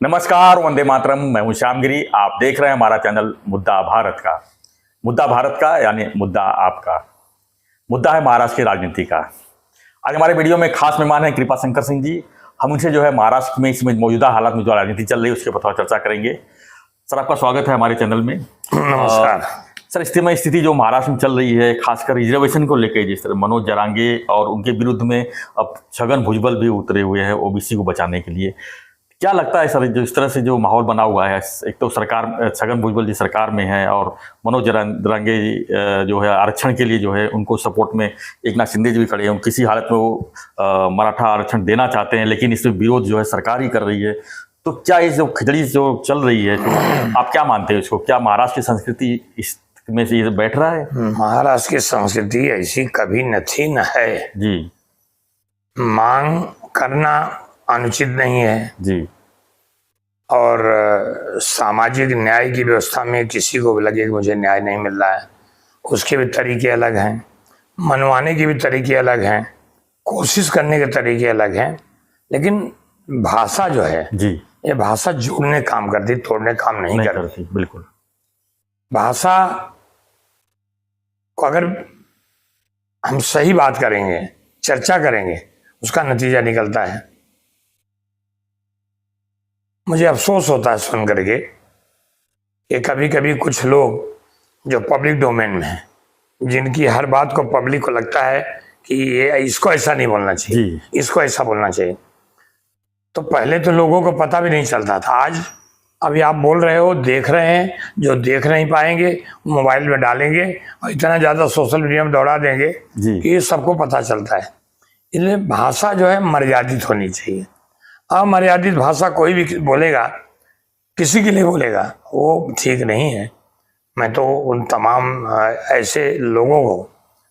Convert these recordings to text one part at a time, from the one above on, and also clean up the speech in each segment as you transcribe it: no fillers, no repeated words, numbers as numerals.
नमस्कार, वंदे मातरम। मैं हूं श्यामगिरी। आप देख रहे हैं हमारा चैनल मुद्दा भारत का। मुद्दा भारत का यानी मुद्दा आपका। मुद्दा है महाराष्ट्र की राजनीति का। आज हमारे वीडियो में खास मेहमान हैं कृपा शंकर सिंह जी। हम उनसे जो है महाराष्ट्र में इसमें मौजूदा हालात में जो राजनीति चल रही है उसके पर थोड़ा चर्चा करेंगे। सर, आपका स्वागत है हमारे चैनल में। नमस्कार सर, स्थिति जो महाराष्ट्र में चल रही है, खासकर रिजर्वेशन को लेकर, जिस तरह मनोज जरांगे और उनके विरुद्ध में अब छगन भुजबल भी उतरे हुए हैं ओबीसी को बचाने के लिए, क्या लगता है सर, जो इस तरह से जो माहौल बना हुआ है, एक तो सरकार छगन भुजबल जी सरकार में है और मनोज जरांगे जो है आरक्षण के लिए जो है उनको सपोर्ट में एकनाथ शिंदे जी भी खड़े हैं। किसी हालत में वो मराठा आरक्षण देना चाहते हैं, लेकिन इसमें विरोध जो है सरकार ही कर रही है। तो क्या ये जो खिचड़ी जो चल रही है, तो आप क्या मानते हैं इसको? क्या महाराष्ट्र की संस्कृति इस में से ये बैठ रहा है? महाराष्ट्र की संस्कृति ऐसी कभी न थी न है जी। मांग करना अनुचित नहीं है जी। और सामाजिक न्याय की व्यवस्था में किसी को भी लगे कि मुझे न्याय नहीं मिल रहा है, उसके भी तरीके अलग हैं, मनवाने के भी तरीके अलग हैं, कोशिश करने के तरीके अलग हैं। लेकिन भाषा जो है जी, ये भाषा जोड़ने काम करती, तोड़ने काम नहीं करती। बिल्कुल। भाषा को अगर हम सही बात करेंगे, चर्चा करेंगे, उसका नतीजा निकलता है। मुझे अफसोस होता है सुन करके कि कभी कभी कुछ लोग जो पब्लिक डोमेन में हैं, जिनकी हर बात को पब्लिक को लगता है कि ये इसको ऐसा नहीं बोलना चाहिए, इसको ऐसा बोलना चाहिए। तो पहले तो लोगों को पता भी नहीं चलता था। आज अभी आप बोल रहे हो, देख रहे हैं, जो देख नहीं पाएंगे मोबाइल में डालेंगे और इतना ज़्यादा सोशल मीडिया में दौड़ा देंगे कि ये सबको पता चलता है। इसलिए भाषा जो है मर्यादित होनी चाहिए। अमर्यादित भाषा कोई भी बोलेगा, किसी के लिए बोलेगा, वो ठीक नहीं है। मैं तो उन तमाम ऐसे लोगों को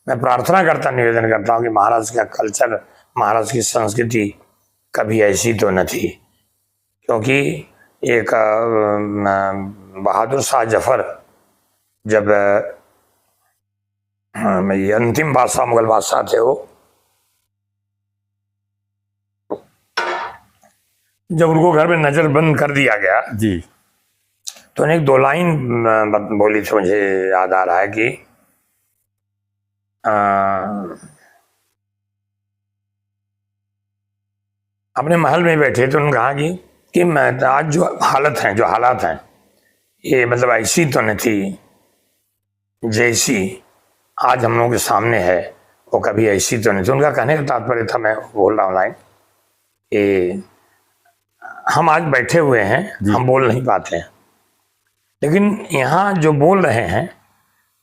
मैं प्रार्थना करता, निवेदन करता हूँ कि महाराष्ट्र का कल्चर, महाराष्ट्र की संस्कृति कभी ऐसी तो न थी। क्योंकि एक बहादुर शाह जफर जब ये अंतिम बादशाह, मुगल बादशाह थे, वो जब उनको घर में नजर बंद कर दिया गया जी, तो उन्हें एक दो लाइन बोली थी, मुझे याद आ रहा है कि अपने महल में बैठे थे, उन्होंने कहा कि मैं आज जो हालात हैं ये मतलब ऐसी तो नहीं थी जैसी आज हम लोगों के सामने है, वो कभी ऐसी तो नहीं थी। उनका कहने का तात्पर्य था, मैं बोल रहा हूँ लाइन, कि हम आज बैठे हुए हैं, हम बोल नहीं पाते हैं, लेकिन यहाँ जो बोल रहे हैं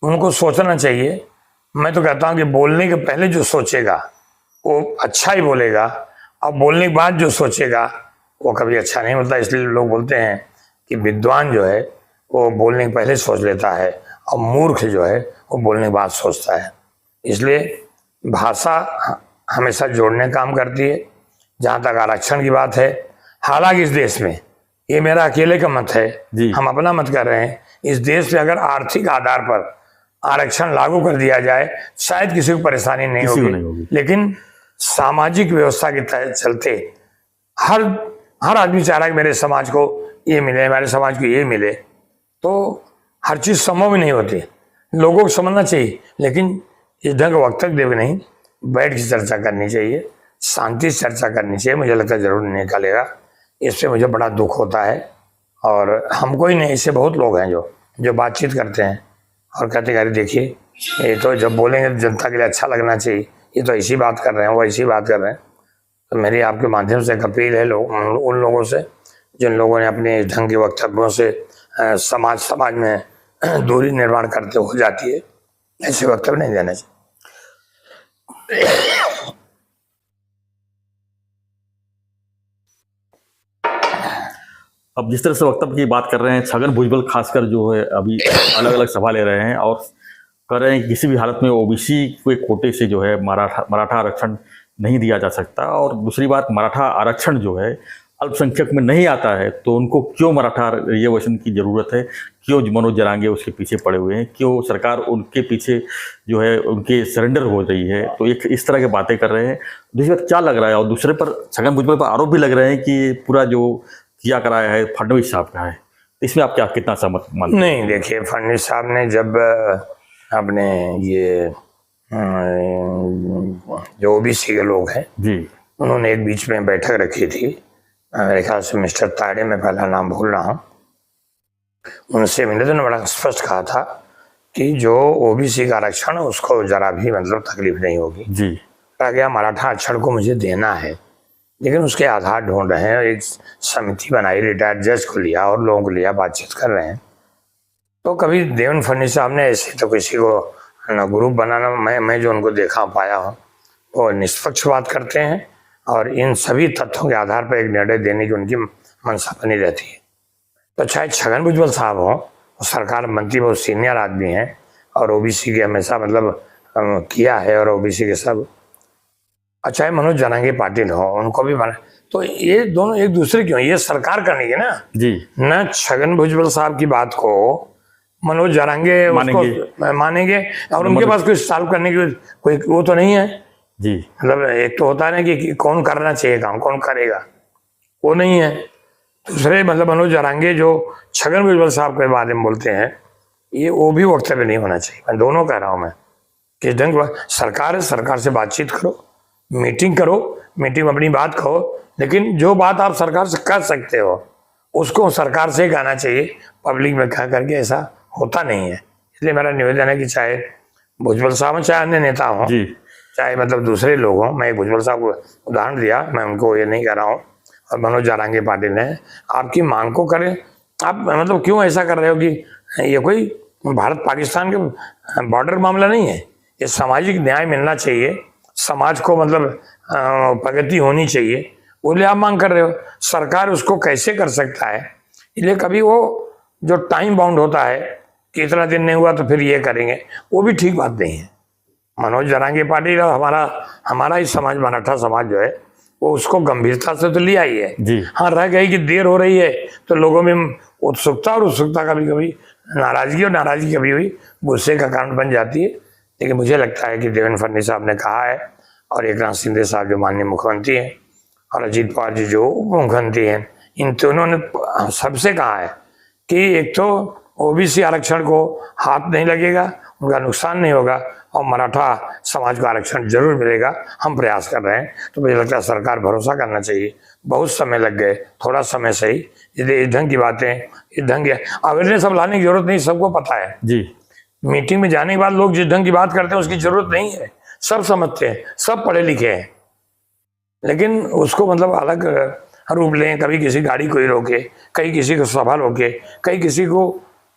उनको सोचना चाहिए। मैं तो कहता हूँ कि बोलने के पहले जो सोचेगा वो अच्छा ही बोलेगा, और बोलने के बाद जो सोचेगा वो कभी अच्छा नहीं बोलता। इसलिए लोग बोलते हैं कि विद्वान जो है वो बोलने के पहले सोच लेता है और मूर्ख जो है वो बोलने के बाद सोचता है। इसलिए भाषा हमेशा जोड़ने का काम करती है। जहाँ तक आरक्षण की बात है, हालांकि इस देश में ये मेरा अकेले का मत है, हम अपना मत कर रहे हैं। इस देश में अगर आर्थिक आधार पर आरक्षण लागू कर दिया जाए, शायद किसी को परेशानी नहीं होगी, लेकिन सामाजिक व्यवस्था के चलते हर आदमी चाह रहा है कि मेरे समाज को ये मिले, हमारे समाज को ये मिले। तो हर चीज़ संभव ही नहीं होती, लोगों को समझना चाहिए, लेकिन इस ढंग वक्तव्य भी नहीं, बैठ के चर्चा करनी चाहिए, शांति से चर्चा करनी चाहिए। मुझे लगता है जरूर निकालेगा। इससे मुझे बड़ा दुख होता है। और हमको ही नहीं, ऐसे बहुत लोग हैं जो बातचीत करते हैं और कहते हैं देखिए, ये तो जब बोलेंगे जनता के लिए अच्छा लगना चाहिए, ये तो ऐसी बात कर रहे हैं, वो ऐसी बात कर रहे हैं। तो मेरी आपके माध्यम से एक अपील है उन लोगों से जिन लोगों ने अपने ढंग के वक्तव्यों से समाज में दूरी निर्माण करते हो जाती है, ऐसे वक्तव्य नहीं देना चाहिए। अब जिस तरह से वक्तव्य की बात कर रहे हैं, छगन भुजबल खासकर जो है अभी अलग अलग सभा ले रहे हैं और कह रहे हैं कि किसी भी हालत में ओबीसी के कोटे से जो है मराठा आरक्षण नहीं दिया जा सकता। और दूसरी बात, मराठा आरक्षण जो है अल्पसंख्यक में नहीं आता है, तो उनको क्यों मराठा रिजर्वेशन की ज़रूरत है? क्यों मनोज जरांगे उसके पीछे पड़े हुए हैं? क्यों सरकार उनके पीछे जो है उनके सरेंडर हो रही है? तो एक इस तरह की बातें कर रहे हैं। दूसरी बात क्या लग रहा है, और दूसरे पर छगन भुजबल पर आरोप भी लग रहे हैं कि पूरा जो किया कराया है फडणवीस साहब का है, तो इसमें आप क्या कितना सहमत मानते हैं? नहीं, देखिए फडणवीस साहब ने जब अपने ये जो ओबीसी के लोग हैं जी उन्होंने एक बीच में बैठक रखी थी, मेरे ख्याल से मिस्टर ताड़े, मैं पहला नाम भूल रहा हूँ, उनसे मिले तो उन्होंने बड़ा स्पष्ट कहा था कि जो ओबीसी का आरक्षण है उसको जरा भी मतलब तकलीफ नहीं होगी। जी कहा गया मराठा आरक्षण को मुझे देना है, लेकिन उसके आधार ढूंढ रहे हैं। एक समिति बनाई, रिटायर्ड जज को लिया और लोगों को लिया, बातचीत कर रहे हैं। तो कभी देवेंद्र फडणवीस साहब ने ऐसे तो किसी को न ग्रुप बनाना, मैं जो उनको देखा पाया हूँ वो निष्पक्ष बात करते हैं और इन सभी तथ्यों के आधार पर एक निर्णय देने की उनकी मंशा बनी रहती है। तो चाहे छगन भुजबल साहब हों, सरकार मंत्री बहुत सीनियर आदमी हैं और ओबीसी के हमेशा मतलब किया है और ओबीसी के सब, चाहे मनोज जरांगे पाटिल हो, उनको भी बना, तो ये दोनों एक दूसरे क्यों, ये सरकार करनी है ना जी न छगन भुजबल साहब की बात को मनोज जरांगे उसको मानेंगे और उनके पास कुछ सॉल्व करने की कोई वो तो नहीं है जी। मतलब एक तो होता है ना कि कौन करना चाहिए काम, कौन करेगा, वो नहीं है। दूसरे मतलब मनोज जरांगे जो छगन भुजबल साहब के बारे में बोलते हैं, ये वो भी वक्तव्य नहीं होना चाहिए। मैं दोनों कह रहा हूँ, मैं किस ढंग सरकार है, सरकार से बातचीत करो, मीटिंग करो, मीटिंग में अपनी बात कहो, लेकिन जो बात आप सरकार से कर सकते हो उसको सरकार से कहना चाहिए, पब्लिक में कह करके ऐसा होता नहीं है। इसलिए मेरा निवेदन है कि चाहे भुजबल साहब हो, चाहे अन्य नेता हो, चाहे मतलब दूसरे लोग हों, मैं भुजबल साहब को उदाहरण दिया, मैं उनको ये नहीं कह रहा हूँ, और मनोज जरांगे पाटिल ने आपकी मांग को करें। आप मतलब क्यों ऐसा कर रहे हो कि ये कोई भारत पाकिस्तान के बॉर्डर मामला नहीं है, ये सामाजिक न्याय मिलना चाहिए, समाज को मतलब प्रगति होनी चाहिए, बोले आप मांग कर रहे हो, सरकार उसको कैसे कर सकता है। इसलिए कभी वो जो टाइम बाउंड होता है कि इतना दिन नहीं हुआ तो फिर ये करेंगे, वो भी ठीक बात नहीं है। मनोज जरांगे पाटिल हमारा ही समाज, मराठा समाज जो है, वो उसको गंभीरता से तो लिया ही है जी। हाँ, रह गई कि देर हो रही है तो लोगों में उत्सुकता, और उत्सुकता कभी कभी नाराजगी, और नाराजगी कभी कभी गुस्से का कारण बन जाती है। लेकिन मुझे लगता है कि देवेंद्र फडणवीस साहब ने कहा है, और एकनाथ शिंदे साहब जो माननीय मुख्यमंत्री हैं, और अजीत पवार जी जो उप मुख्यमंत्री हैं, इन दोनों ने सबसे कहा है कि एक तो ओबीसी आरक्षण को हाथ नहीं लगेगा, उनका नुकसान नहीं होगा, और मराठा समाज को आरक्षण जरूर मिलेगा। हम प्रयास कर रहे हैं। तो मुझे लगता है सरकार भरोसा करना चाहिए। बहुत समय लग गए, थोड़ा समय सही, इस ढंग की बातें, इस ढंग की अवेयरनेस अब लाने की जरूरत नहीं, सबको पता है जी। मीटिंग में जाने के बाद लोग जिस ढंग की बात करते हैं उसकी जरूरत नहीं है, सब समझते हैं, सब पढ़े लिखे हैं, लेकिन उसको मतलब अलग रूप लें। कभी किसी गाड़ी को ही रोके, कहीं किसी को सभा रोके, कहीं किसी को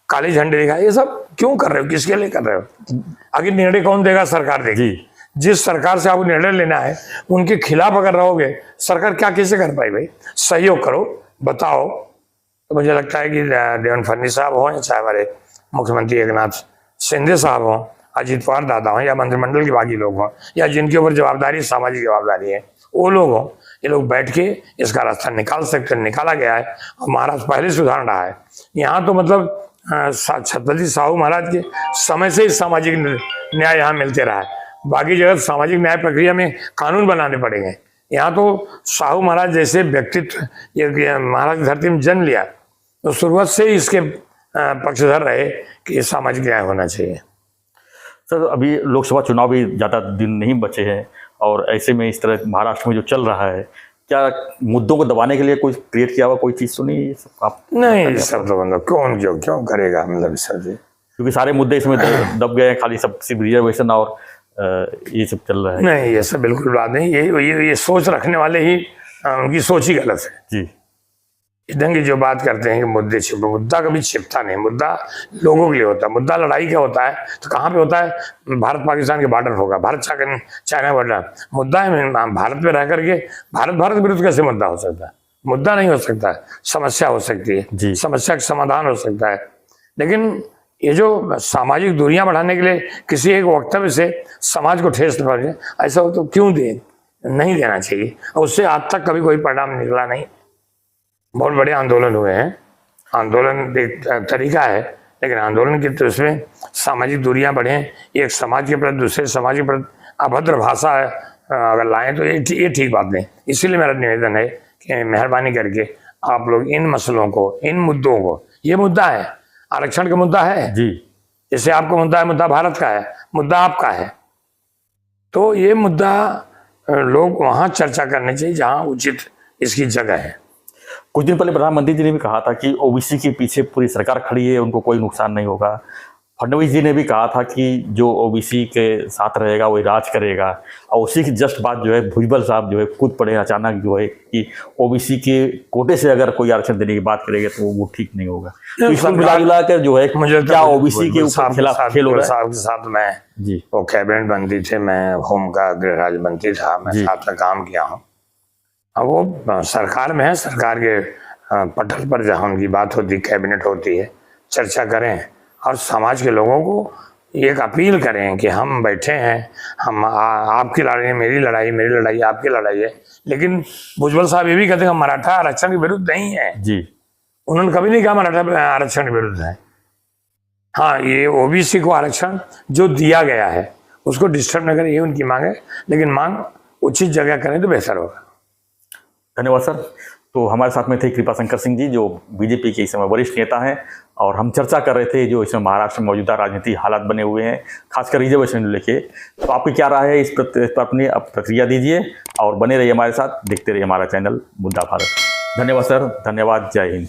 काले झंडे दिखाए, ये सब क्यों कर रहे हो, किसके लिए कर रहे हो। आगे निर्णय कौन देगा, सरकार देगी। जिस सरकार से आपको निर्णय लेना है उनके खिलाफ अगर रहोगे, सरकार क्या कैसे कर पाई भाई। सहयोग करो, बताओ। तो मुझे लगता है कि देवेंद्र फडणवीस साहब हों, चाहे हमारे मुख्यमंत्री एकनाथ शिंदे साहब हों, अजीत पवार दादा हों, या मंत्रिमंडल के बाकी लोग हों, या जिनके ऊपर जवाबदारी, सामाजिक जवाबदारी है, वो लोग हों, ये लोग बैठ के इसका रास्ता निकाल सकते हैं। निकाला गया है, और महाराष्ट्र पहले से उदाहरण रहा है। यहाँ तो मतलब छत्रपति साहू महाराज के समय से ही सामाजिक न्याय यहाँ मिलते रहा है। बाकी जगह सामाजिक न्याय प्रक्रिया में कानून बनाने पड़ेंगे, यहाँ तो साहू महाराज जैसे व्यक्तित्व, ये महाराज धरती में जन्म लिया, तो शुरुआत से ही इसके पक्षधर रहे कि सामाजिक न्याय होना चाहिए। सर, अभी लोकसभा चुनाव भी ज़्यादा दिन नहीं बचे हैं, और ऐसे में इस तरह महाराष्ट्र में जो चल रहा है, क्या मुद्दों को दबाने के लिए कोई क्रिएट किया हुआ कोई चीज़ तो नहीं आप? नहीं, सब तो मतलब कौन क्यों करेगा, मतलब सर जी, क्योंकि सारे मुद्दे इसमें दब गए हैं, खाली सब सिर्फ रिजर्वेशन और ये सब चल रहा है। नहीं, ये सब बिल्कुल बात नहीं। ये सोच रखने वाले ही उनकी सोच ही गलत है जी। इस ढंग की जो बात करते हैं कि मुद्दे छिपे, मुद्दा कभी छिपता नहीं, मुद्दा लोगों के लिए होता है। मुद्दा लड़ाई का होता है तो कहाँ पे होता है, भारत पाकिस्तान के बॉर्डर होगा, भारत चाइना बॉर्डर। मुद्दा है भारत में रह करके भारत विरुद्ध कैसे मुद्दा हो सकता है, मुद्दा नहीं हो सकता है, समस्या हो सकती है, समस्या का समाधान हो सकता है। लेकिन ये जो सामाजिक दूरियां बढ़ाने के लिए किसी एक वक्तव्य से समाज को ठेस न पहुंचे, ऐसा हो तो क्यों नहीं देना चाहिए। और उससे आज तक कभी कोई परिणाम निकला नहीं। बहुत बड़े आंदोलन हुए हैं, आंदोलन एक तरीका है, लेकिन आंदोलन की तो उसमें सामाजिक दूरियां बढ़ें, एक समाज के प्रति दूसरे समाज के प्रति अभद्र भाषा अगर लाएं तो ये ठीक बात नहीं। इसीलिए मेरा निवेदन है कि मेहरबानी करके आप लोग इन मसलों को, इन मुद्दों को, ये मुद्दा है, आरक्षण का मुद्दा है जी, जैसे आपका मुद्दा है, मुद्दा भारत का है, मुद्दा आपका है, तो ये मुद्दा लोग वहां चर्चा करने चाहिए जहां उचित इसकी जगह है। कुछ दिन पहले प्रधानमंत्री जी ने भी कहा था कि ओबीसी के पीछे पूरी सरकार खड़ी है, उनको कोई नुकसान नहीं होगा। फडणवीस जी ने भी कहा था कि जो ओबीसी के साथ रहेगा वही राज करेगा, और उसी की जस्ट बात जो है भुजबल साहब जो है कूद पड़े अचानक जो है कि ओबीसी के कोटे से अगर कोई आरक्षण देने की बात करेगा तो वो ठीक नहीं होगा। तो इस सब मिला कर जो है मुझे क्या ओबीसी के ऊपर खिलाफ खेल हो रहा है? साहब के साथ मैं जी, वो कैबिनेट मंत्री थे, मैं होम का गृह राज्य मंत्री था, मैं साथ में काम किया हूँ। अब वो सरकार में है, सरकार के पटल पर जहाँ उनकी बात होती, कैबिनेट होती है, चर्चा करें और समाज के लोगों को एक अपील करें कि हम बैठे हैं, हम आपकी लड़ाई मेरी लड़ाई, मेरी लड़ाई आपकी लड़ाई है। लेकिन भुजबल साहब ये भी कहते हैं हम मराठा आरक्षण के विरुद्ध नहीं है जी, उन्होंने कभी नहीं कहा मराठा आरक्षण के विरुद्ध है। हाँ, ये ओबीसी को आरक्षण जो दिया गया है उसको डिस्टर्ब न करें, ये उनकी मांग है, लेकिन मांग उचित जगह करें तो बेहतर होगा। धन्यवाद सर। तो हमारे साथ में थे कृपा शंकर सिंह जी, जो बीजेपी के इस समय वरिष्ठ नेता हैं, और हम चर्चा कर रहे थे जो इसमें महाराष्ट्र में मौजूदा राजनीतिक हालात बने हुए हैं, खासकर रिजर्वेशन लेके। तो आपकी क्या राय है इस पर अपनी प्रतिक्रिया दीजिए और बने रहिए हमारे साथ, देखते रहिए हमारा चैनल मुद्दा भारत। धन्यवाद सर, धन्यवाद, जय हिंद।